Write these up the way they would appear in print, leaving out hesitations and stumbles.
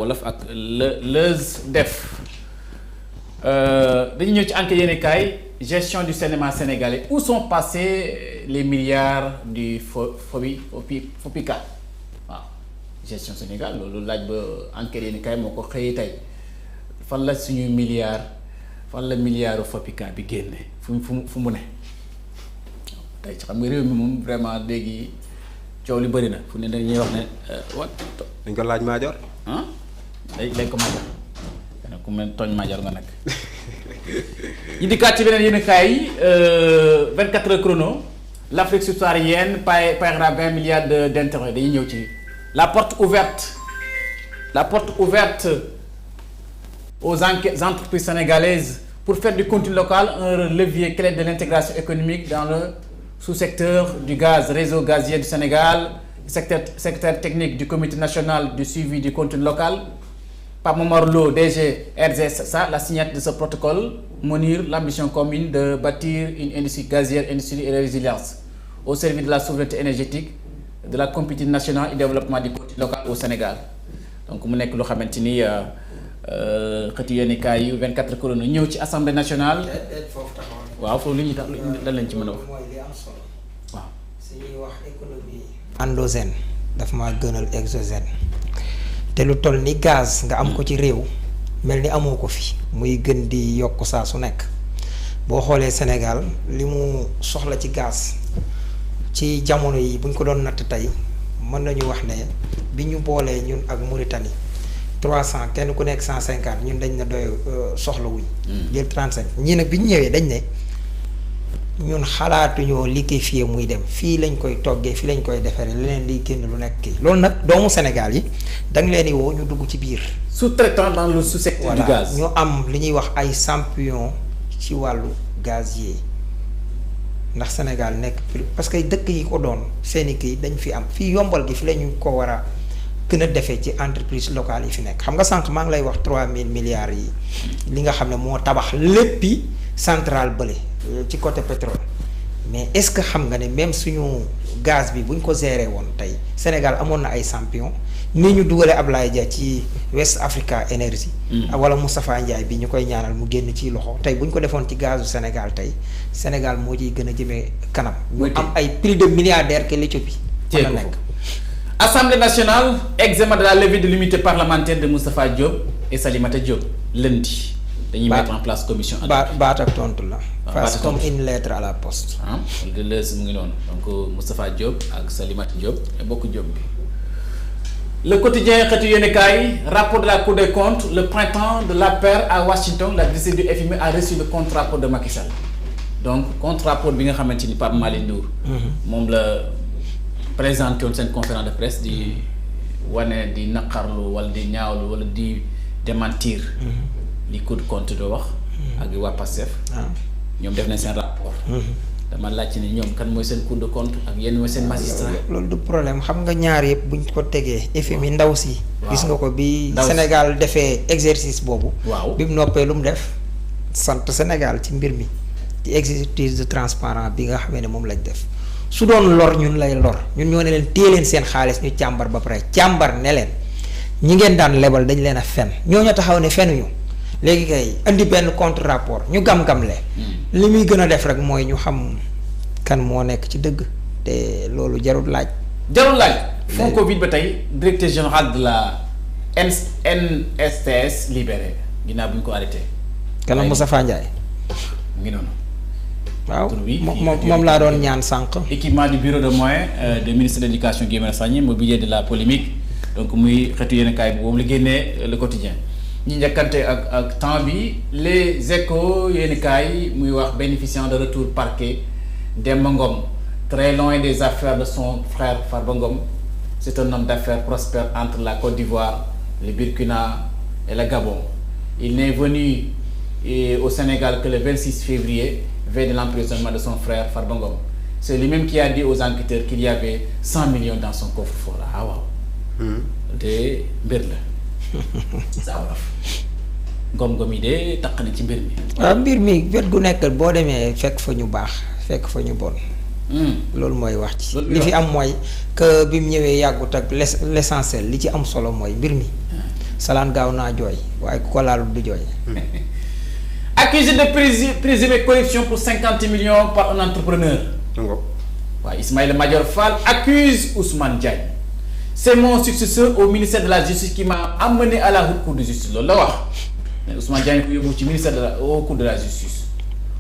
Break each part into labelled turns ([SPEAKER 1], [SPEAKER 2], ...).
[SPEAKER 1] wolof ak Leuz def dañu ñëw ci enquête yéenekaay gestion du cinéma sénégalais où sont passés les milliards du FOPICA waaw gestion Sénégal loolu laaj ba enquête yéenekaay moo ko xëyee tey fan la suñuy milliards fan la milliardu FOPICA bi génne fu mu ne tey ci xam nga réew mi moom vraiment léegi coow li bëri na fu ne dañuy wax ne
[SPEAKER 2] dañ ko laaj Madior
[SPEAKER 1] ah dañ ko Madior dana ku mel tooñ Madior nga nag ñu dikkaat ci beneen yéenekaay yi 24 heures chrono l'Afrique subsaharienne paiera 20 milliards d'intérêts dañuy ñëw ci la porte ouverte aux entreprises sénégalaises pour faire du contenu local un levier clé de l'intégration économique dans le sous-secteur du gaz, réseau gazier du Sénégal, secrétaire technique du comité national du suivi du contenu local. Pape Momar Lo, DG RGSA, la signature de ce protocole montre l'ambition commune de bâtir une industrie gazière, industrie et résilience au service de la souveraineté énergétique, de la compétitivité nationale et du développement du contenu local au Sénégal. Donc mu nekk loo xamante ni xëti yéenekaay yi 24 chrono ñëw ci assemblée nationale. waaw foofu li ñuy tax lan lañ ci mën a wax.
[SPEAKER 3] mooy li am solo.
[SPEAKER 1] waaw
[SPEAKER 3] su ñuy wax économie. endogène daf maa gënal exogène te lu toll ni gaz nga am ko ci réew mel ni amoo ko fi muy gën di yokk saa su nekk boo xoolee Sénégal li mu soxla ci gaz ci jamono yi buñ ko doon natt tey mën nañu wax ne bi ñu boolee ñun ak Mauritanie 300 kenn ku nekk 150 ñun dañ na doy soxla wuñ. jël 35 ñii nag bi ñu ñëwee dañ ne. ñun xalaatuñoo liquéfier muy dem fii lañ koy toggee fii lañ koy defaree leneen liy génn lu nekk kii loolu nag doomu Sénégal yi da nga leen di woo ñu dugg ci biir.
[SPEAKER 1] sous-traitant dans le sous-secteur du gaz.
[SPEAKER 3] ñu am li ñuy wax ay champion ci wàllu gazier ndax Sénégal nekk parce que dëkk yi ko doon seeni kii dañ fi am fii yombal gi fi la ñu ko war a gën a defee ci entreprise locale yi fi nekk xam nga sànq maa ngi lay wax 3000 milliards yi li nga xam ne moo tabax léppi centrale bële. ci côté pétrole mais est-ce que xam nga ne même suñu gaz bi buñ ko gérer woon tey Sénégal amoon na ay champion ni ñu dugalee Ablaye Dia ci West Africa Energy wala Moustapha Ndiaye bi ñu koy ñaanal mu génn ci loxo tey buñ ko defoon ci gazu Sénégal tey Sénégal moo ciy gën a jëmee kanam ñu am ay plus de milliardaires que l'Éthiopie mën na nekk.
[SPEAKER 1] Assemblée nationale examen de la levée de l'immunité parlementaire de Moustapha Diop et Salimata Diop lundi. dañuy mettre en place commission.
[SPEAKER 3] baat ak tontu la. face comme une lettre à la poste.
[SPEAKER 1] de Leuz mu ngi noonu donc Moustapha Diop ak Salimata Diop et bokk Diop bi. Le quotidien xëtu yéenekaay rapport de la Cour des comptes le printemps de l'APR à Washington la district du FMI a reçu le contre-rapport de Macky Sall donc contre-rapport bi nga xamante ni Pape Malick Ndour. moom la présenté woon seen conférence de presse di wane di naqarlu wala di ñaawlu wala di démentir. li Cour des comptes do wax ak waa Pastef ñoom def nañ seen rapport dama laajte ni ñoom kan mooy seen Cour des comptes ak yenn mooy seen magistrat
[SPEAKER 3] loolu du problème xam nga ñaar yëpp buñ ko tegee FMI ndaw si gis nga ko bi Sénégal defee exercice boobu
[SPEAKER 1] waaw
[SPEAKER 3] bi mu noppee lu mu def sant Sénégal ci mbir mi ci exercice de transparent bi nga xamee ne moom lañ def su doon lor ñun lay lor ñun ñoo ne leen téye leen seen xaalis ñu càmbar ba pare càmbar ne leen ñi ngeen daan lebal dañ leen a fen ñooñu taxaw ne fenuñu léegi kay indi benn contre rapport ñu gam-gamle li muy gën a def rek mooy ñu xam kan moo nekk ci dëgg te loolu jarul laaj.
[SPEAKER 1] fonds Covid ba tey directeur général de la NSTS libéré ginnaaw bi ñu ko arrêté.
[SPEAKER 3] kanam Moustapha Ndiaye.
[SPEAKER 1] mu ngi noonu.
[SPEAKER 3] waaw moom laa doon ñaan sànq.
[SPEAKER 1] équipement du bureau de moyens du ministre de l'éducation Guy Marius Sagna mobilier de la polémique donc muy xeetu yéenekaay bi boobu la génnee le quotidien. ñi njëkkante ak temps bi les échos yéenekaay muy wax bénéficiant de retour parquet Demba Ngom très loin des affaires de son frère Farba Ngom c'est un homme d'affaires prospère entre la Côte d'Ivoire le Burkina et le Gabon il n'est venu au Sénégal que le 26 février veille de l'emprisonnement de son frère Farba Ngom c'est lui-même qui a dit aux enquêteurs qu'il y avait 100 millions dans son coffre-fort waaw de mbir la saa wolof ngom-ngom yi de taq na ci mbir mi.
[SPEAKER 3] waaw mbir mi wet gu nekk boo demee fekk fa ñu baax fekk fa ñu bon. loolu mooy wax ci. li fi am mooy que bi mu ñëwee yàggut ak l'essentiel li ci am solo mooy mbir mi salaan gaaw naa jooy waaye ku ko laalul du jooy.
[SPEAKER 1] Accusé de présumée corruption pour 50 millions par un entrepreneur. waaw Ismaïla Madior Fall accuse Ousmane Diagne. C'est mon successeur au ministère de la justice qui m'a amené à la haute cour de justice loolu la wax mais Ousmane Diagne ko yóbbu ci ministère de la haute cour de la justice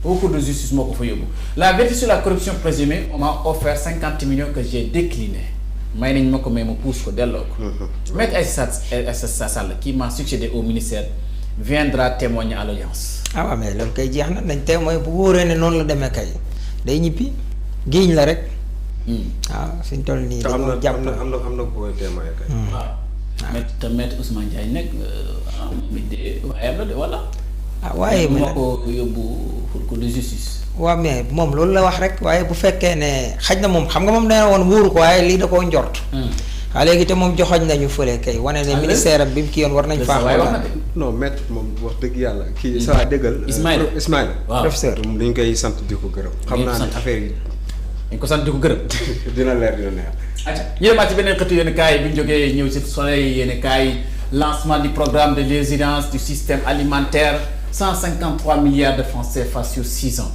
[SPEAKER 1] haute cour de justice moo ko fa yóbbu la vérité sur la corruption présumée on m'a offert 50 millions que j'ai décliné may nañ ma ko mais ma pousse ko delloo ko. Maître Aïssata Sall qui m'a succédé au ministère viendra témoigner à l'audience.
[SPEAKER 3] ah waaw mais loolu kay jeex na nañ témoin bu wóoree ne noonu la demee kay day ñibbi géeñ la rek. waaw suñ toll nii dañoo jàpp
[SPEAKER 2] am na ku koy témoin kay.
[SPEAKER 1] waaw te maître Ousmane Diagne nag waaye la de wala.
[SPEAKER 3] waaye
[SPEAKER 1] moo ko yóbbu pour cour de justice.
[SPEAKER 3] waaw mais moom loolu la wax rek waaye bu fekkee ne xaj na moom xam nga moom nee na woon wóoru ko waaye lii da koo njort. waaw léegi te moom joxoñ nañu fële kay wane ne ministère am bi mu kii yoon war nañ faa xoolaat.
[SPEAKER 2] non maître moom wax dëgg yàlla kii saa dëggal. Ismaïla
[SPEAKER 1] waaw
[SPEAKER 3] professeur
[SPEAKER 2] moom dañ koy sant di ko gërëm. xam naa ne affaire yi.
[SPEAKER 1] dañ ko sant di ko gërëm.
[SPEAKER 2] dina leer dina neex.
[SPEAKER 1] ñu demaat ci beneen xëtu yéen kaay bi ñu jógee ñëw ci Soleil yéen kaay lancement du programme de résilience du système alimentaire 153 milliards de francs CFA sur 6 ans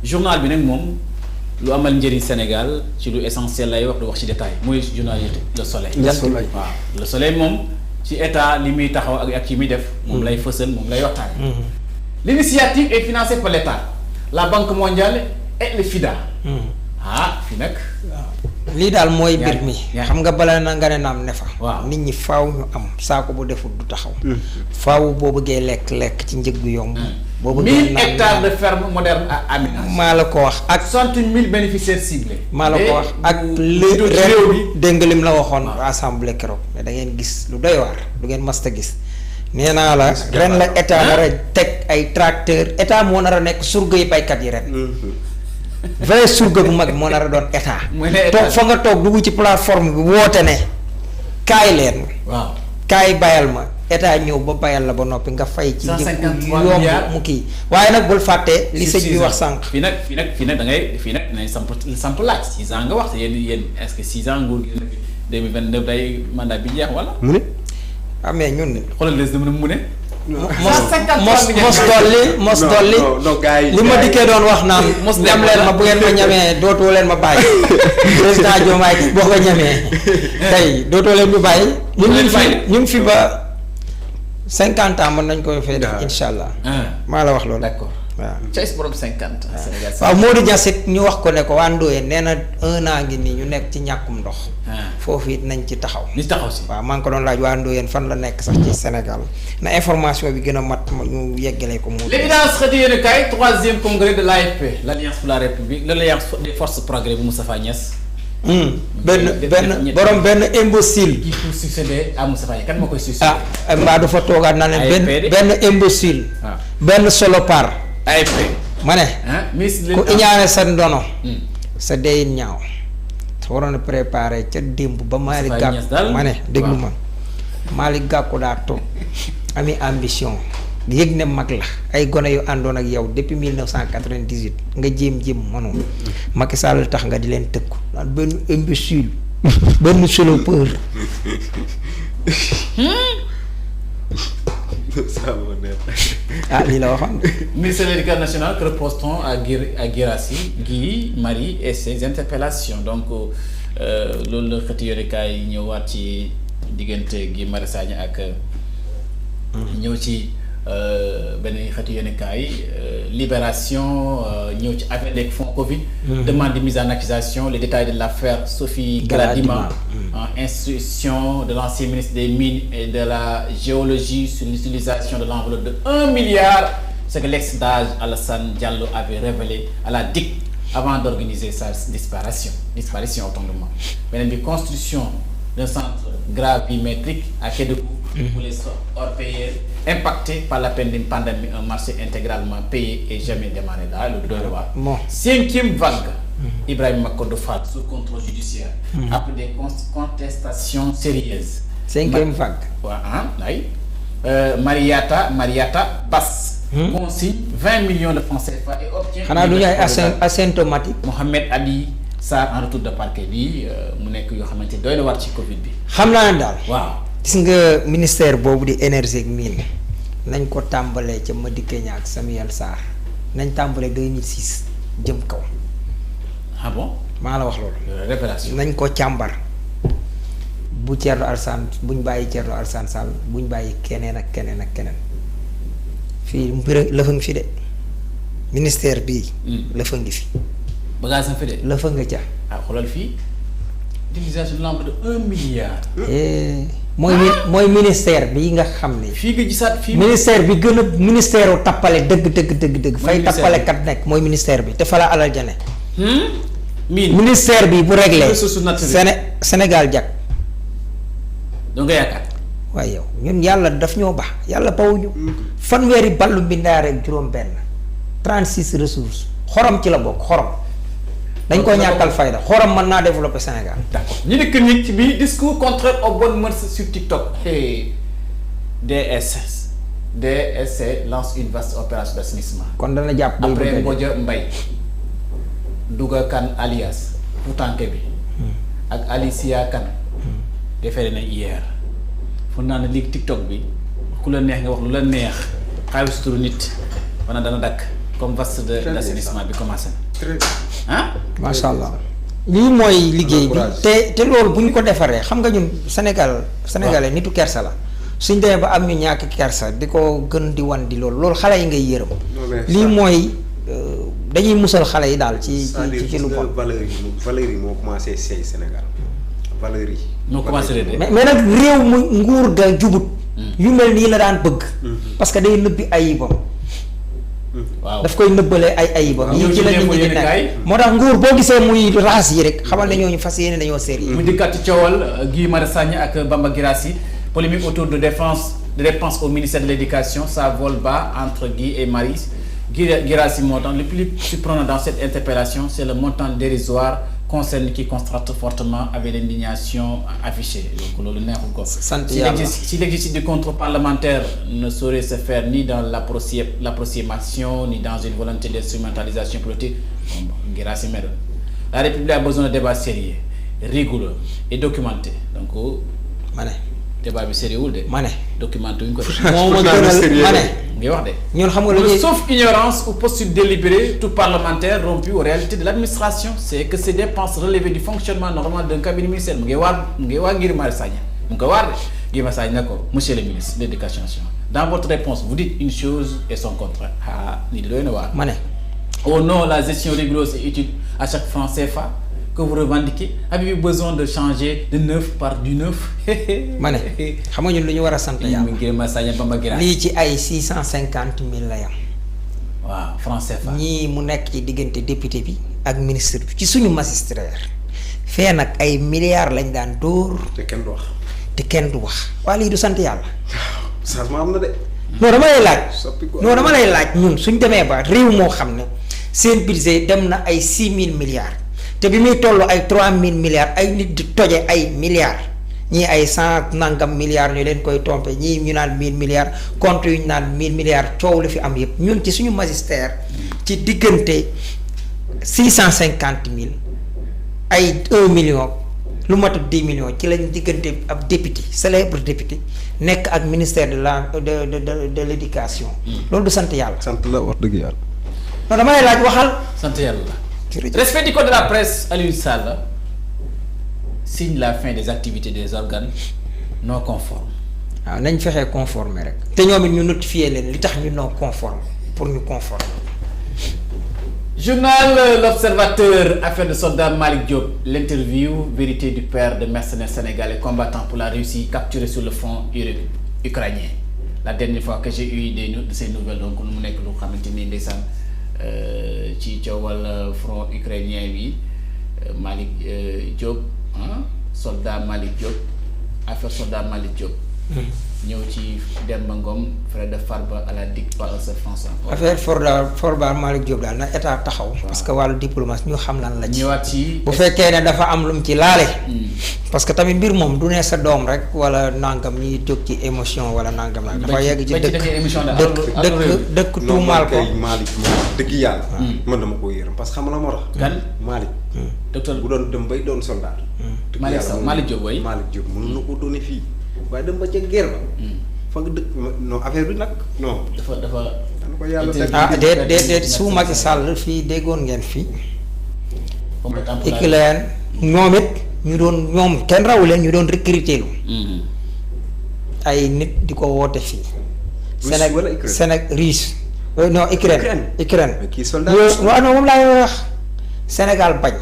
[SPEAKER 1] journal bi nag moom lu amal njëriñ Sénégal ci lu essentiel lay wax du wax ci détail mooy journal yi Le Soleil. waaw Le Soleil moom ci état li muy taxaw ak ci muy def. moom lay fësal moom lay waxtaane. L'initiative est financée par l'État la Banque mondiale et le FIDA. Fii nag.
[SPEAKER 3] lii daal mooy mbir mi.
[SPEAKER 1] xam
[SPEAKER 3] nga bala na nga ne naam ne fa.
[SPEAKER 1] waaw
[SPEAKER 3] nit ñi faaw ñu am saako bu deful du taxaw. faaw boo bëggee lekk ci njëg gu yomb. boo bëggee
[SPEAKER 1] 1000 hectares de ferme moderne à aménage.
[SPEAKER 3] maa la ko wax ak
[SPEAKER 1] 61 000 bénéficiaires ciblés.
[SPEAKER 3] maa la ko wax ak réew bi dégg nga lim la waxoon assemblée keroog mais da ngeen gis lu doy waar lu ngeen masta gis. nee naa la ren la état nar a teg ay tracteur état moo nar a nekk surga yi baykat yi ren. vrai surga bu mag moo nar a doon état. toog fa nga toog dugg ci plateforme bi woote ne kaay leen.
[SPEAKER 1] waaw
[SPEAKER 3] kaay bayal ma état ñëw ba bayal la ba noppi nga fay. ci njëkk yomb mu kii waaye nag bul fàtte li sëñ bi wax sànq.
[SPEAKER 1] fii nag da ngay fii nag dinañ samp laaj 6 ans nga wax yéen est-ce que 6 ans nguur gi 2029 day mandat bi jeex wala.
[SPEAKER 2] mu ne.
[SPEAKER 3] mais ñun.
[SPEAKER 1] xoolal les mu ne.
[SPEAKER 3] mos dolli li ma dikkee doon wax naan ñam leen ma bu ngeen ma ñamee dootoo leen ma bàyyi président Diomaye boo ko ñamee tey dootoo leen ñu bàyyi ñu ngi fi ba 50 ans mën nañ koy fay def insha allah maa la wax loolu
[SPEAKER 1] d'accord
[SPEAKER 3] waaw
[SPEAKER 1] Thiès borom 50 Sénégal
[SPEAKER 3] waaw Modou Diassit ñu wax ko ne ko waa Ndoye nee na 1 an ngi nii ñu nekk ci ñàkkum ndox foofu it nañ ci taxaw
[SPEAKER 1] ni taxaw si
[SPEAKER 3] waaw maa ngi ko doon laaj waa Ndoye fan la nekk sax ci Sénégal na information bi gën a mat ñu yeggalee ko Modou.
[SPEAKER 1] L'évidence xëy yéen kay 3e congrès de l'AFP l'Alliance pour la République l'Alliance des forces progrès bu Moustapha Niasse. benn imbécile.
[SPEAKER 3] qui
[SPEAKER 1] pour succéder à Moustapha Niasse kan moo koy succéder.
[SPEAKER 3] mbaa du fa toogaat na leen benn imbécile. benn solopar.
[SPEAKER 1] AFP
[SPEAKER 3] ma ne.
[SPEAKER 1] ministre
[SPEAKER 3] ku iñaane sa ndono. sa deyin ñaaw. sa waroon a préparer ca démb ba Malick Gakou ma ne déglu ma. Malick Gakou daa toog ami ambition yëg ne mag la ay gone yu àndoon ak yow depuis 1998 nga jéem mënoon Macky Sall tax nga di leen tëkku naan benn imbécile benn salopeur. Lii la waxoon.
[SPEAKER 1] Ministre de l'Éducation nationale que repose-t-on à Guirassy Guy Marie et ses interpellations donc loolu la xëti yorekaay yi ñëwaat ci diggante Guy Marius Sagna ak ñëw ci benn xëti yorekaay Libération ñëw ci affaire des fonds Covid. demande de mise en accusation les détails de l'affaire Sophie Gladima. Instruction de l'ancien ministre des Mines et de la Géologie sur l'utilisation de l'enveloppe de 1 milliard, ce que l'ex-DAGE Alassane Diallo avait révélé à la DIC avant d'organiser sa disparition autant de moi. Beneen bi construction d'un centre gravimétrique à Kédougou pour les hors-payeurs impactés par la pandémie, un marché intégralement payé et jamais démarré daal lu doy waar. 5e vague. Ibrahima Macodou Fall sous contrôle judiciaire. Après des contestations sérieuses.
[SPEAKER 3] 5e vague.
[SPEAKER 1] Mariata Bass. Consigne 20 millions de francs CFA et obtient.
[SPEAKER 3] xanaa du ñu ay asymptomatique.
[SPEAKER 1] Mohamed Ali Sarr en retour de parquet bi mu nekk yoo xamante doy na war ci Covid bi.
[SPEAKER 3] xam naa ne daal.
[SPEAKER 1] waaw
[SPEAKER 3] gis nga ministère boobu di énergie ak mine nañ ko tàmbalee ca Madické Niang ak Samuel Sarr nañ tàmbalee 2006 jëm kaw.
[SPEAKER 1] ah bon
[SPEAKER 3] maa la wax loolu.
[SPEAKER 1] révélation
[SPEAKER 3] nañ ko càmbar bu Thierno Alassane buñ bàyyi Thierno Alassane Sall buñ bàyyi keneen ak keneen ak keneen fii mbir lëfa ngi fi de ministère bii. lëfa ngi fi.
[SPEAKER 1] bagage na fi de.
[SPEAKER 3] lëfa nga ca.
[SPEAKER 1] ah xoolal fii utilisation de l'emploi de 1 milliard.
[SPEAKER 3] mooy ministère bi nga xam ne.
[SPEAKER 1] fii nga gisaat fii.
[SPEAKER 3] ministère bi gën a ministère u tappale dëgg. fay tappale kat nekk mooy ministère bi te fa la alal jane. ministère bi bu réglé. Sénégal jag.
[SPEAKER 1] donc nga yaakaar.
[SPEAKER 3] waaye yow ñun yàlla daf ñoo baax yàlla bawuñu. fanweeri ballu mbindaar ak juróom-benn 36 ressources xorom ci la bokk xorom. dañ ko ñàkkal fayda xorom mën naa développer Sénégal.
[SPEAKER 1] d'accord ñu nekk nit ci bi discours contraire aux bonnes mœurs sur TikTok. DSC lance une vaste opération d'assainissement.
[SPEAKER 3] kon dana jàpp bay
[SPEAKER 1] après Mbodja Mbaye Douga Kane alias Foutanké bi. ak Alicia Kane. defee na hier. fu naa ne léegi TikTok bi ku la neex nga wax lu la neex xaalis turu nit maanaam dana dakk comme vaste d'assainissement bi commencé na. ah.
[SPEAKER 3] macha allah lii mooy liggéey bi te loolu bu ñu ko defaree xam nga ñun sénégalais nitu kersa la suñ demee ba am ñu ñàkk kersa di ko gën di wan di loolu xale yi ngay yërëm. lii mooy dañuy musal xale yi daal ci lu bon.
[SPEAKER 2] valeur yi moo commencé seey Sénégal valeur yi.
[SPEAKER 1] moo commencé de
[SPEAKER 3] mais nag réew mu nguur ga jubut. yu mel nii la daan bëgg. parce que day nëbbi ayibam.
[SPEAKER 1] waaw
[SPEAKER 3] daf koy nëbbalee ay ayibam. yi ci la nit ñi di nekk moo tax nguur boo gisee muy raas yi rek xamal ne ñooñu fas yéene dañoo sérieux.
[SPEAKER 1] mu dikkaat ci coowal Guy Marius Sagna ak Bamba Guirassy polémique autour de dépenses au ministère de l'éducation ça vole bas entre Guy et Marius. Guirassy montant le plus surprenant dans cette interpellation c'est le montant dérisoire concerne qui contraste fortement avec l'indignation affichée donc loolu neexul ko.
[SPEAKER 3] sant yàlla
[SPEAKER 1] si l'exercice du contrôle parlementaire ne saurait se faire ni dans l'approximation ni dans une volonté d'instrumentalisation politique bon Guirassy mel la République a besoin de débats sérieux rigoureux et documentés donc.
[SPEAKER 3] ma ne.
[SPEAKER 1] débat bi sérieux wul de.
[SPEAKER 3] ma ne.
[SPEAKER 1] documenté wuñ ko de.
[SPEAKER 3] moo ma gënal ma ne.
[SPEAKER 1] ngay wax de.
[SPEAKER 3] ñun xam nga lu ñuy
[SPEAKER 1] sauf ignorance ou posture délibérée tout parlementaire rompu aux réalités de l'administration c'est que ces dépenses relevées du fonctionnement normal d'un cabinet ministériel mu ngi waar Guy Marius Sagna mu ngi ko waar de Guy Marius Sagna ne ko monsieur le ministre de l'éducation nationale dans votre réponse vous dites une chose et son contraire lii di doy na waar. ma ne. au nom la gestion rigoureuse et utile à chaque franc CFA que vous revendiquez avez-vous besoin de changer de neuf par du neuf.
[SPEAKER 3] ma ne xam nga ñun lu ñu war a sant yàlla.
[SPEAKER 1] Guy Marius Sagna Bamba Guirassy
[SPEAKER 3] lii ci ay 650 000 la yam.
[SPEAKER 1] waaw franc CFA.
[SPEAKER 3] ñii mu nekk ci diggante député bi ak ministre bi ci suñu magistrat fee nag ay milliards lañ daan dóor.
[SPEAKER 2] te kenn du wax.
[SPEAKER 3] te kenn du wax. waa lii du sant yàlla.
[SPEAKER 2] changement am na de.
[SPEAKER 3] non dama lay laaj. non dama lay laaj ñun suñ demee ba réew moo xam ne seen budget dem na ay 6 000 milliards. te bi muy toll ay 3000 milliards ay nit di toje ay milliards ñii ay 100 nangam milliards ñu leen koy tompe ñii ñu naan 1000 milliards compte yu ñu naan 1000 milliards coow li fi am yëpp ñun ci suñu magistère ci diggante 650 000 ay 1 million lu matu 10 millions ci lañ diggante ab député célèbre député nekk ak ministère de l'éducation. loolu du sant yàlla.
[SPEAKER 2] sant la wax dëgg yàlla.
[SPEAKER 3] non dama lay laaj waxal.
[SPEAKER 1] sant yàlla. Respect du code de la presse, Aliou Sall signe la fin des activités des organes non conformes.
[SPEAKER 3] waaw nañ fexee conformer rek. te ñoom it ñu notifier leen li tax ñu non conforme pour ñu conforme.
[SPEAKER 1] Journal L'Observateur, affaire de soldat Malick Diop, l'interview vérité du père de mercenaires sénégalais combattant pour la Russie capturé sur le front ukrainien. La dernière fois que j'ai eu de ces nouvelles donc mu nekk lu xamante ni ndeysaan ci coowal front ukrainien bi Malick Diop soldat Malick Diop affaire soldat Malick Diop. ñëw ci Demba Ngom frère de Farba à la DIC par ce français.
[SPEAKER 3] affaire Farba Malick Diop daal na état taxaw. parce que wàllu diplomatie ñu xam lan la ci.
[SPEAKER 1] ñëwaat ci
[SPEAKER 3] bu fekkee ne dafa am lu mu ci laale. parce que tamit mbir moom du ne sa doom rek wala nangam ñuy jóg ci émotion wala nangam nag. dafa yegg ci dëkk tuumaal ko
[SPEAKER 2] Malick moom dëgg yàlla. man dama ko yërëm parce que xam nga la moo tax.
[SPEAKER 1] kan
[SPEAKER 2] Malick.
[SPEAKER 1] docteur
[SPEAKER 2] bu doon dem bay doon soldat.
[SPEAKER 1] Malick Diop way
[SPEAKER 2] Malick Diop mënu na ko doone fii. waaye dem ba ca guerre ba. fa nga dëkk non affaire bi nag non.
[SPEAKER 1] dafa.
[SPEAKER 2] ko yàlla
[SPEAKER 3] déet su Macky Sall fii déggoon ngeen fii. Ukraine ñoom it ñu doon ñoom kenn rawu leen ñu doon recruter lu. ay nit di ko woote fii. Russe non Ukraine.
[SPEAKER 2] kii soldat
[SPEAKER 3] waaw non moom laay wax. Sénégal bañ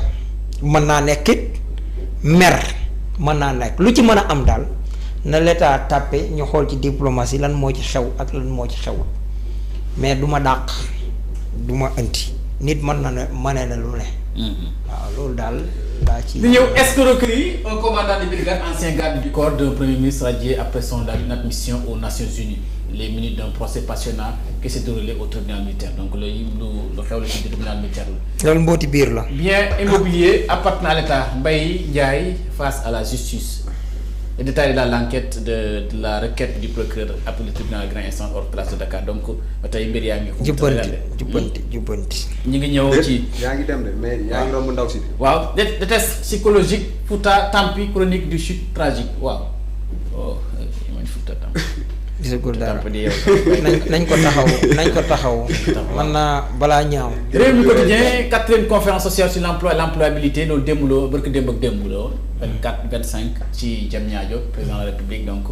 [SPEAKER 3] mën naa nekk it mer mën naa nekk lu ci mën a am daal na l'état tàppe ñu xool ci diplomatie lan moo ci xew ak lan moo ci xewul mais du ma dàq du ma indi nit mën na ne mënee na lu ne. waaw loolu daal laa ci.
[SPEAKER 1] di ñëw escroquerie un commandant de brigade ancien garde du corps d'un premier ministre radié après son admission aux Nations Unies les minutes d'un procès passionnant qui s'est déroulé au tribunal militaire donc loolu lu xew la ci tribunal militaire la.
[SPEAKER 3] loolu mbooti biir la.
[SPEAKER 1] bien immobilier appartenant à l'État Mbaye Ndiaye face à la justice. Les détails de l'enquête de la requête du procureur après le tribunal grande instance hors classe de Dakar donc ba tey mbir yaa ngi. jubbanti. ñu ngi ñëw ci.
[SPEAKER 2] yaa ngi dem de mais yaa ngi romb ndaw si.
[SPEAKER 1] waaw des tests psychologiques Fouta Tampi chronique du chute tragique waaw oh man Fouta Tampi.
[SPEAKER 3] gisagul dara nañ ko taxaw man naa balaa ñaaw.
[SPEAKER 1] Rewmi Quotidien 4e conférence sociale sur l'emploi et l'employabilité loolu démb la barki démb ak démb la 24-25 ci Diamniadio président de la République donc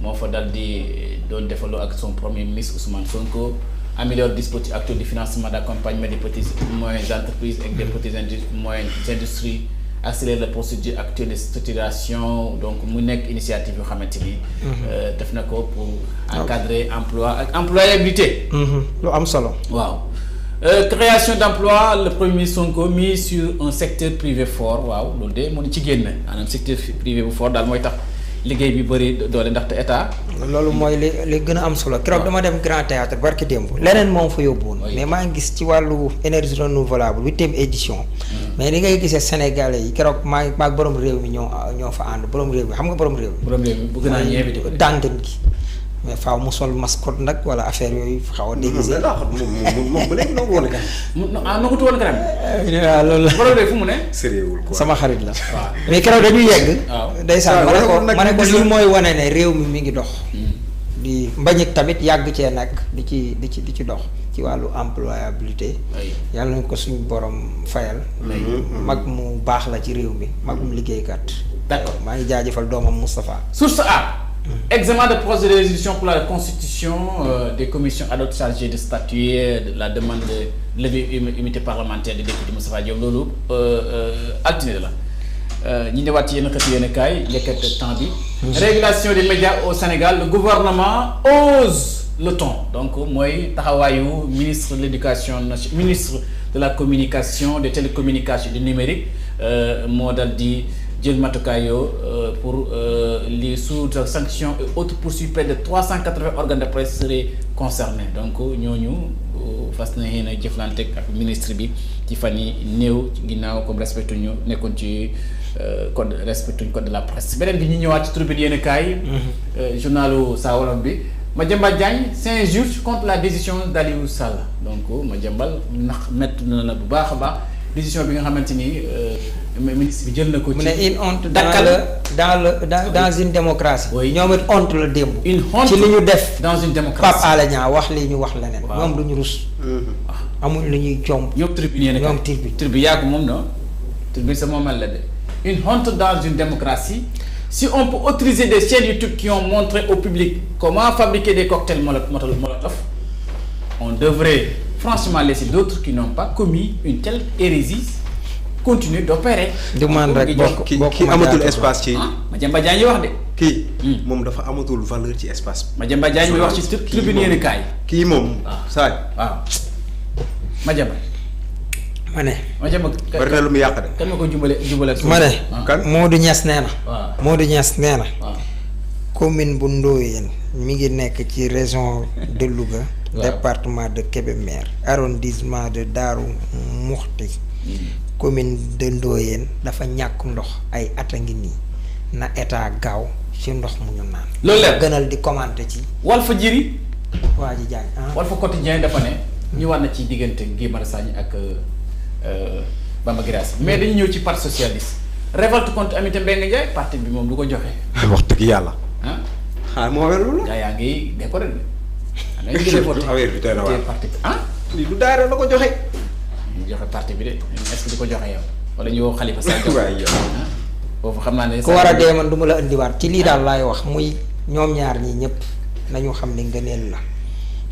[SPEAKER 1] moo fa dal di doon defaloo ak son premier ministre Ousmane Sonko améliorer dispositif actuel de financement d'accompagnement des petites moyennes entreprises et des petites moyennes industries accélérer la procédure actuelle de structuration donc mu nekk initiative yoo xamante ni. def na ko pour encadrer emploi ak employabilité.
[SPEAKER 3] lu am solo.
[SPEAKER 1] waaw création d'emploi le premier ministre Sonko mis sur un secteur privé fort waaw loolu de moo ci génn maanaam secteur privé bu fort daal mooy tax liggéey bi bëri doole ndaxte état.
[SPEAKER 3] loolu mooy li gën a am solo keroog dama dem Grand Théâtre barki démb leneen moom fa yóbbuwoon. mais maa ngi gis ci wàllu énergie renouvelable 8e édition. mais li ngay gisee Sénégalais yi keroog maa borom réew mi ñoo fa ànd borom réew mi xam nga borom réew mi.
[SPEAKER 1] borom réew mi bëgg naa ñeebi di ko
[SPEAKER 3] dàngan gi mais faaw mu sol mascotte nag wala affaire yooyu xaw a déguisé.
[SPEAKER 2] moom ba léegi nangu woon kanam.
[SPEAKER 1] nangutu woon kanam.
[SPEAKER 3] waaw loolu la
[SPEAKER 1] borom réew fu mu ne.
[SPEAKER 2] sérieux quoi
[SPEAKER 3] sama xarit la.
[SPEAKER 1] waaw
[SPEAKER 3] mais keroog dañuy yegg.
[SPEAKER 1] waaw
[SPEAKER 3] ndeysaan ma ne ko lii mooy wane ne réew mi ngi dox. di mbañik tamit yàgg cee nag di ci dox ci wàllu employabilité. yàlla nañ ko suñu borom fayal. mag mu baax la ci réew mi magum liggéeykat.
[SPEAKER 1] d'accord
[SPEAKER 3] maa ngi jaajëfal doomam Moustapha.
[SPEAKER 1] Source A. Examen de projet de résolution pour la constitution des commissions ad hoc chargées de statuer de la demande de levée immunité parlementaire des députés Moustapha Diop loolu altine la ñi ñëwaat ci yenn xëtu yenn kaay njëkkat temps bi. Régulation des médias au Sénégal le gouvernement ose le ton donc mooy taxawaayu ministre de l'éducation nationale ministre de la communication des télécommunications et du numérique moo dal di jël matukaay yoo pour les sous sanctions et autres poursuites près de 380 organes de presse seraient concernés donc ñooñu fas na yéen a jëflante ak ministre bi ci fan yi néew ginnaaw comme respecté ñu nekkoon ci code respecté code de la presse beneen bi ñu ñëwaat ci tribune yéen kaay journalu Saa Wolof bi Madiambal Diagne s'insurge contre la décision d'Aliou Sall donc Madiambal ndax métti na la bu baax a baax décision bi nga xamante ni ministre bi jël na ko ci.
[SPEAKER 3] mu ne une honte dans une démocratie.
[SPEAKER 1] oui
[SPEAKER 3] ñoom it honte la démb.
[SPEAKER 1] une honte
[SPEAKER 3] ci li ñu def.
[SPEAKER 1] dans une démocratie
[SPEAKER 3] Pape Alé Niang wax li ñu wax leneen.
[SPEAKER 1] waaw
[SPEAKER 3] ñoom du ñu rus. amuñ lu ñuy jomb.
[SPEAKER 1] ñoom tribune yéen
[SPEAKER 3] ñoom tribune.
[SPEAKER 1] tribune yaa ko moom non tribune sa moomal la de une honte dans une démocratie si on peut autoriser des chaînes YouTube qui ont montré au public comment fabriquer des cocktails Molotov on devrait franchement laisser d'autres qui n'ont pas commis une telle hérésie continuer d'opérer.
[SPEAKER 3] demande rek bokk
[SPEAKER 2] kii amatul espace ci.
[SPEAKER 1] Madiambal Diagne wax de.
[SPEAKER 2] kii. moom dafa amatul valeur ci espace.
[SPEAKER 1] Madiambal Diagne wax ci tribune yéen kaay.
[SPEAKER 2] kii moom. Sadio
[SPEAKER 1] waaw Madiambal.
[SPEAKER 3] ma ne.
[SPEAKER 1] Madiambal
[SPEAKER 2] bari na lu mu yàq de.
[SPEAKER 1] kan ma ko jubale.
[SPEAKER 3] ma ne.
[SPEAKER 2] kan
[SPEAKER 3] Modou Niass nee na.
[SPEAKER 1] waaw
[SPEAKER 3] Modou Niass nee na.
[SPEAKER 1] waaw.
[SPEAKER 3] commune bu Ndoyeen mi ngi nekk ci région de Louga.
[SPEAKER 1] waaw.
[SPEAKER 3] département de Kébémer arrondissement de Darou Mouhty. commune de Ndoyeen dafa ñàkk ndox ay at a ngi nii na état gaaw ci ndox mu ñu naan.
[SPEAKER 1] loolu la
[SPEAKER 3] gënal di commenter ci
[SPEAKER 1] Walfadjri.
[SPEAKER 3] waa ji Diagne ah.
[SPEAKER 1] Walf Quotidien dafa ne ñu war na ci diggante Guy Marius Sagna ak Bamba Girassi mais dañu ñëw ci parti socialiste révolte contre Aminata Mbengue Ndiaye parti bi moom du ko joxe.
[SPEAKER 2] wax dëgg yàlla. xaar moo wel loolu.
[SPEAKER 1] gaa yaa ngi décoré de. nga ñu jëlee photo
[SPEAKER 2] affaire bi doy na waar.
[SPEAKER 1] parti bi ah.
[SPEAKER 2] lii du daara la ko joxe.
[SPEAKER 1] ñu joxe parti bi de est-ce que di ko joxe yow wala ñu woo Khalifa Sall.
[SPEAKER 2] waay yow.
[SPEAKER 1] foofu xam naa ne.
[SPEAKER 3] ku war a dee man du ma la indiwaat ci lii daal laay wax muy ñoom ñaar ñii ñëpp nañu xam ne ngëneel la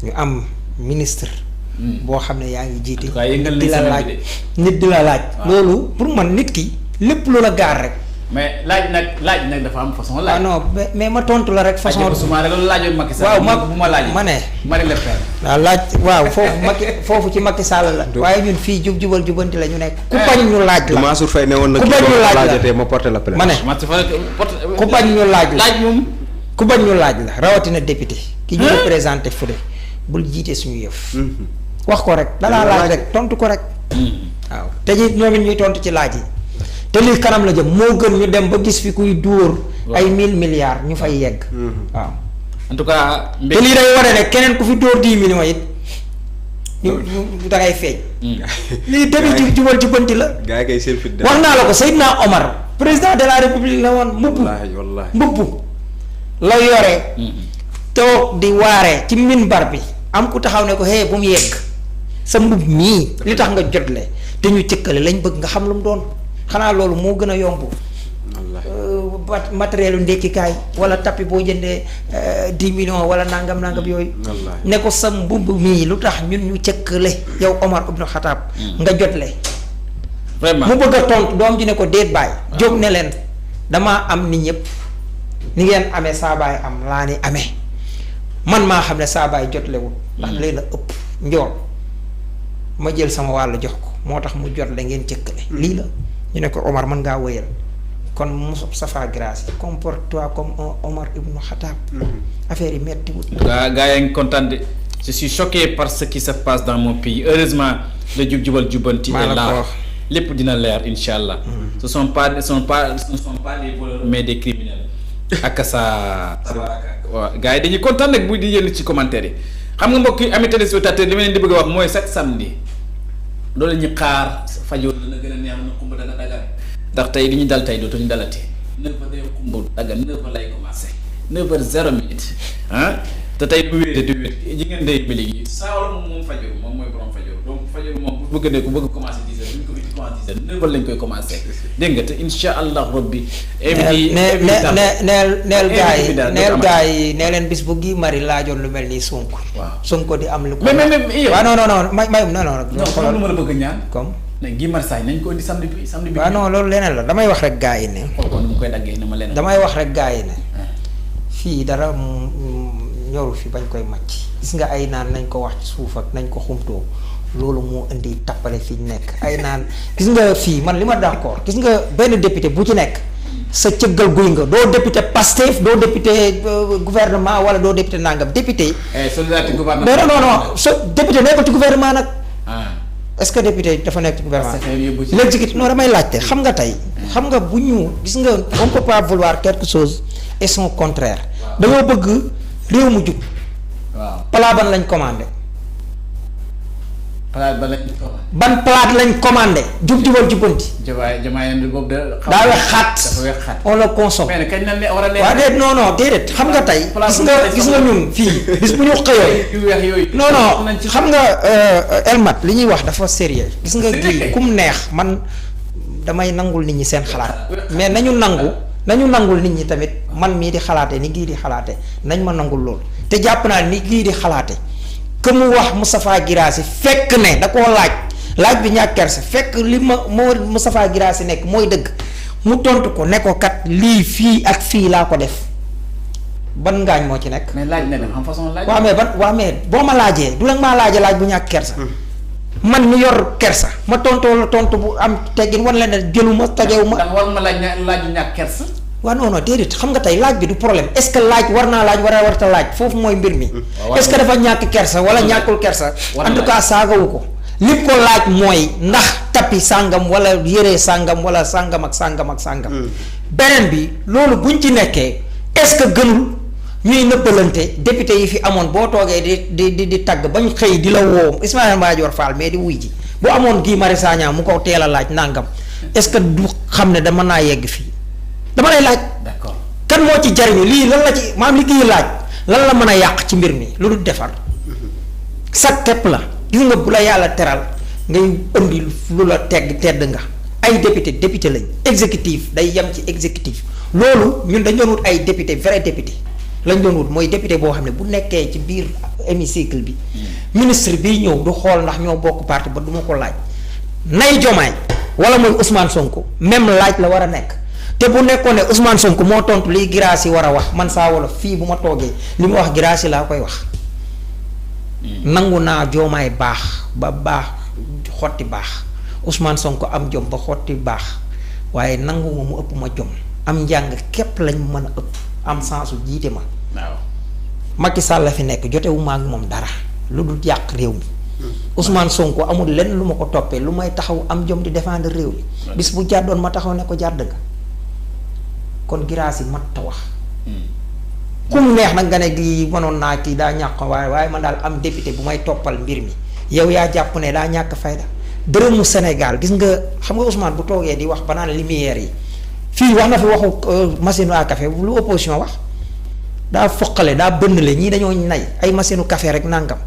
[SPEAKER 3] ñu am ministre. boo xam ne yaa ngi jiite. nit di la laaj nit di la laaj. loolu pour man nit ki lépp lu la gaar rek.
[SPEAKER 1] mais laaj nag dafa am façon laaj.
[SPEAKER 3] ah non mais ma tontu la rek façon.
[SPEAKER 1] souvent rek laajoon Macky Sall.
[SPEAKER 3] waaw
[SPEAKER 1] bu ma laajee
[SPEAKER 3] ma ne.
[SPEAKER 1] Marie Le Pen.
[SPEAKER 3] waaw laaj waaw foofu ci Macky Sall la. waaye ñun fii jubal jubanti la ñu nekk. ku bañ ñu laaj la
[SPEAKER 2] Mansour Faye ne woon na.
[SPEAKER 3] ku bañ ñu laaj la
[SPEAKER 2] laajatee ma porté la plainte.
[SPEAKER 3] ma ne ku bañ ñu laaj la
[SPEAKER 1] laaj moom.
[SPEAKER 3] ku bañ ñu laaj la rawatina député. ki ñu représenté fële bul jiite suñu yëf. wax ko rek dalaa laaj rek tontu ko rek. waaw te ji ñoom it ñuy tontu ci laaj yi. te lii kanam la jëm moo gën ñu dem ba gis fi kuy dóor. ay 1000 milliards ñu fay yegg. waaw
[SPEAKER 1] en tout cas.
[SPEAKER 3] te lii day wane ne keneen ku fi dóor 10 millions it ñu da ngay feeñ. lii tamit ci jubal ci bënti la.
[SPEAKER 2] gaa yi kay seen fit
[SPEAKER 3] wax naa la ko Seydina Omar président de la république la woon mbubb la yore. toog di waare ci minbar bi am ku taxaw ne ko hey bu mu yegg sa mbub mii li tax nga jotle te ñu cëkkale lañ bëgg nga xam lu mu doon xanaa loolu moo gën a yomb. matériel u ndékkikaay wala tapis boo jëndee 10 millions wala nangam yooyu. ne ko sa mbubb mii lu tax ñun ñu cëkkale yow Omar ibn Khattab nga jotle
[SPEAKER 1] vraiment
[SPEAKER 3] mu bëgg a tontu doom ji ne ko déet baay. jóg ne leen damaa am ni ñëpp ni ngeen amee saa baay am laa ni amee man maa xam ne saa baay jotlewul ndax leen a ëpp njool ma jël sama wàll jox ko moo tax mu jotle ngeen cëkkale lii la ñu ne ko Omar mën ngaa wëyal kon Moustapha Guirassy comporte-toi comme un Omar ibn Khattab. affaire yi metti wut.
[SPEAKER 1] gaa yaa ngi kontaan de je suis choqué par ce qui se passe dans mon pays heureusement le jubal jubanti est là lépp dina leer incha allah. ce ne sont pas des voleurs mais des criminels. ak sa waaw gars yi dañuy kontaan nag bu di yéen ci commentaire yi xam nga mbokk yi amis téléspectateurs li ma leen di bëgg a wax mooy chaque samedi loolu ñu xaar fajoor dana gën a neex na xumb dana dagal ndax tey li ñu dal tey dootuñu dalati 9h day xumb dagal 9h lay commencé 9h0 ah te tey bu wéetee te wéet ji ngeen day ba léegi saa wala moom fajoor moom mooy borom fajoor donc fajoor moom bu bëgg ne ku bëgg commencé 10h bu ñu ko fi commencé 10h 9h lañ koy commencé dégg nga te incha allah rabbi.
[SPEAKER 3] neel gaa yi nee leen bis bu Guy Marius laajoon lu mel nii Sonko. waaw Sonko di am lu ko.
[SPEAKER 1] mais
[SPEAKER 3] waaw non non.
[SPEAKER 1] non lu ma la bëgg ñaan.
[SPEAKER 3] comme.
[SPEAKER 1] mais Guy Marius Sagna nañ ko indi samedi bi.
[SPEAKER 3] waaw non loolu leneen la damay wax rek gaa yi ne.
[SPEAKER 1] xool ko nu mu koy daggee ni ma leneen.
[SPEAKER 3] damay wax rek gaa yi ne. fii dara ñoru fi bañ koy màcc. gis nga ay naan nañ ko wax ci suuf ak nañ ko xumtoo loolu moo indi tappale fi ñu nekk ay naan gis nga fii man li ma d'accord gis nga benn député bu ci nekk sa cëggal guy nga doo député Pastef doo député gouvernement wala doo député nangam député.
[SPEAKER 1] solidarité gouvernement
[SPEAKER 3] non so député nekkul ci gouvernement nag. est-ce que député dafa nekk ci gouvernement. l'exécutif non damay laajte xam nga tey. xam nga bu ñu gis nga on peut pas vouloir quelque chose et son contraire. dañoo bëgg réew mu jub.
[SPEAKER 1] waaw
[SPEAKER 3] plat ban lañ commandé. ban plat lañ commandé. jubal jubanti.
[SPEAKER 1] jamaay boobu de.
[SPEAKER 3] daa wex xaat
[SPEAKER 1] dafa wex xaat.
[SPEAKER 3] on le consomme.
[SPEAKER 1] mais kañ la war a leen.
[SPEAKER 3] waaw déedéet non déedéet xam nga tey. gis nga ñun fii bis bu ñu xëyoon.
[SPEAKER 1] yu weex yooyu.
[SPEAKER 3] non xam nga Elmat li ñuy wax dafa sérieux gis nga gii kum neex man damay nangul nit ñi seen xalaat. mais nañu nangul nit ñi tamit man mii di xalaate ni gii di xalaate nañ ma nangul loolu te jàpp naa ni gii di xalaate que mu wax Moustapha Guirassy fekk ne da koo laaj bi ñàkk kersa fekk li moo Moustapha Guirassy nekk mooy dëgg mu tontu ko ne ko kat lii fii ak fii laa ko def ban ngaañ moo ci nekk.
[SPEAKER 1] mais laaj na dem xam façon laaj.
[SPEAKER 3] waaw mais boo ma laajee du la maa laajee laaj bu ñàkk kersa. man mi yor kersa ma tontoo la tontu bu am teggin wan la ne jëluma tajewuma.
[SPEAKER 1] ndax war ma laaj ñàkk kersa.
[SPEAKER 3] waaw non déedéet xam nga tey laaj bi du problème est-ce que laaj war naa laaj war a warta laaj foofu mooy mbir mi. est-ce que dafa ñàkk kersa wala ñàkkul kersa. en tout cas saagawu ko. li ko laaj mooy ndax tapi sàngam wala yére sàngam wala sàngam ak sàngam ak sàngam. beneen bi loolu buñ ci nekkee est-ce que gënul ñuy nëppalante député yi fi amoon boo toogee di tagg bañ xëy di la woo Ismaïla Madior Fall mais di wuy ji bu amoon Guy Marius Sagna mu ko teel a laaj nangam est-ce que du xam ne dama naa yegg fii. dama lay laaj.
[SPEAKER 1] d'accord
[SPEAKER 3] kan moo ci jariñu lii lan la ci maam li kii laaj lan la mën a yàq ci mbir mi lu dul defar sax képp la gis nga bu la yàlla teral ngay indi lu la tedd nga ay député lañ exécutif day yem ci exécutif loolu ñun dañ doon wut ay député vrai député lañ doon wut mooy député boo xam ne bu nekkee ci biir hémicycle bi ministre bi ñëw du xool ndax ñoo bokk parti ba du ma ko laaj nay Diomaye wala mooy Ousmane Sonko même laaj la war a nekk te bu nekkoon ne Ousmane Sonko moo tontu liy Guirassy war a wax man saa wala fii bu ma toogee li mu wax Guirassy laa koy wax nangu naa Diomaye baax ba baax xotti baax Ousmane Sonko am jom ba xotti baax waaye nangu ma mu ëpp ma jom am njàng képp lañ mën a ëpp am sensu jiite ma.
[SPEAKER 1] waaw
[SPEAKER 3] Macky Sall la fi nekk jotewu ma ak moom dara lu dul yàq réew mi. Ousmane Sonko amul lenn lu ma ko toppee lu may taxaw am jom di défendre réew mi. bis bu jàddoon ma taxaw ne ko jàdd nga kon Guirassy mat ta wax. kum neex nag nga ne gi mënoon naa kii daa ñàkk waaye man daal am député bu may toppal mbir mi yow yaa jàpp ne daa ñàkk fayda dërëmu Sénégal gis nga xam nga Ousmane bu toogee di wax ba naan lumière yi fii wax na fi waxu machine à café lu opposition wax daa foqale daa bënnale ñii dañoo nay ay machine u café rek nangam.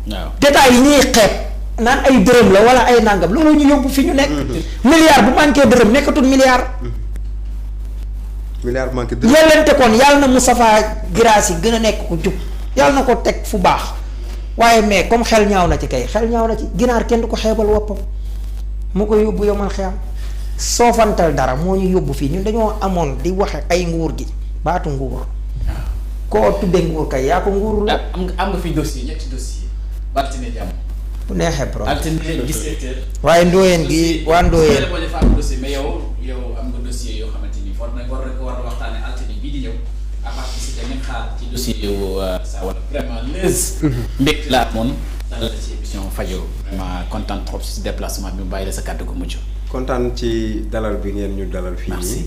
[SPEAKER 1] waaw
[SPEAKER 3] détails yi ñuy xeeb naan ay dërëm la wala ay nangam loolu ñu yóbbu fi ñu nekk. milliard bu manqué dërëm nekkatul milliard.
[SPEAKER 2] milliard manqué dërëm
[SPEAKER 3] yellente kon yàlla na Moustapha Guirassy gën a nekk ku jub yàlla na ko teg fu baax waaye mais comme xel ñaaw na ci kay xel ñaaw na ci ginaar kenn du ko xeebal woppam mu ko yóbbu yow man xeam soofantal dara moo ñu yóbbu fii ñun dañoo amoon di waxe ay nguur gi baatu nguur koo tuddee nguur kay yaa ko nguur la.
[SPEAKER 1] am nga fi dossier ñetti dossier altine jàmm.
[SPEAKER 3] bu neexee borom
[SPEAKER 1] altine 17h.
[SPEAKER 3] waaye ndooyeen gi waa ndooyeen
[SPEAKER 1] dossier mais yow am nga dossier yoo xamante ni war a waxtaane altine bii di ñëw à partir si tamit xaar ci dossier yow sa wala vraiment les mbég la amoon dalal ci émission Fadio vraiment kontaan trop si déplacement bi mu bàyyi la sa kàddu gu mujj.
[SPEAKER 2] kontaan ci dalal bi ngeen ñu dalal fii nii